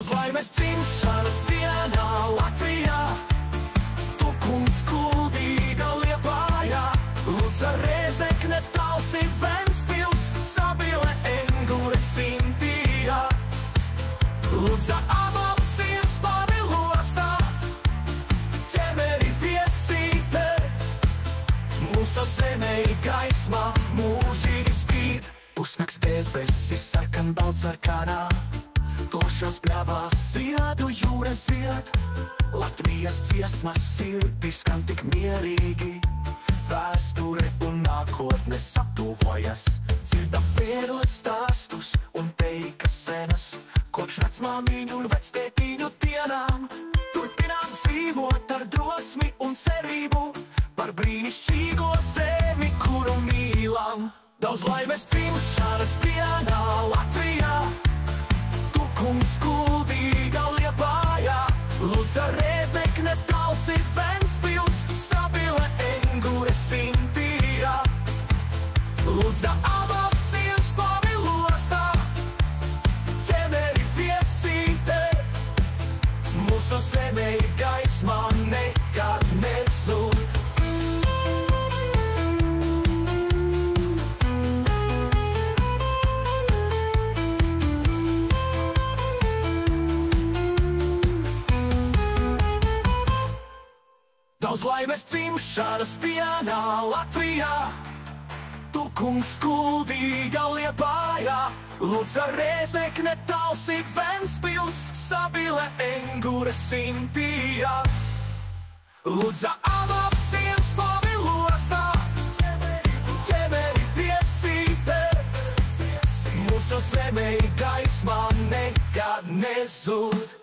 Daudz laimes dzimšanas dienā Latvijā, tu kungs kuldīga Liepājā, Ludza, Rēzekne, Talsi, Ventspils, Sabile, Engure, Sintija, Ludza, Amalciems, Pavilostā, Ķemeri, Viesīte, mūsu zemei gaismā mūžīgi spīd. Pusnakts debesis sarkan balts sarkanā, tošās pļavās ziedu jūra zied. Latvijas dziesmas sirdī skan tik mierīgi, vēsture un nākotne satuvojas. Dzirdam pēros stāstus un teikas senas, kopš vecmāmiņu un vectētiņu dienām. Turpinām dzīvot ar drosmi un cerību par brīnišķīgo zemi, kuru mīlam. Daudz laimes dzimšanas dienā Latvijā, tu kungs kuldīga Liepājā, Ludza, Rēzekne, Talsi, Ventspils, Sabile, Engure, Sintija, Ludza, Amalciems, Pavilostā, Ķemeri, Viesīte, mūsu zemei gaismā nekad nezūd. Daudz laimes dzimšanas dienā Latvijā, tu kungs kuldīga Liepājā, Ludza, Rēzekne, Talsi, Ventspils, Sabile, Engure, Sintija, Ludza, Amalciems, Pavilostā, Ķemeri, Viesīte, mūsu zemei gaismā nekad nezūd.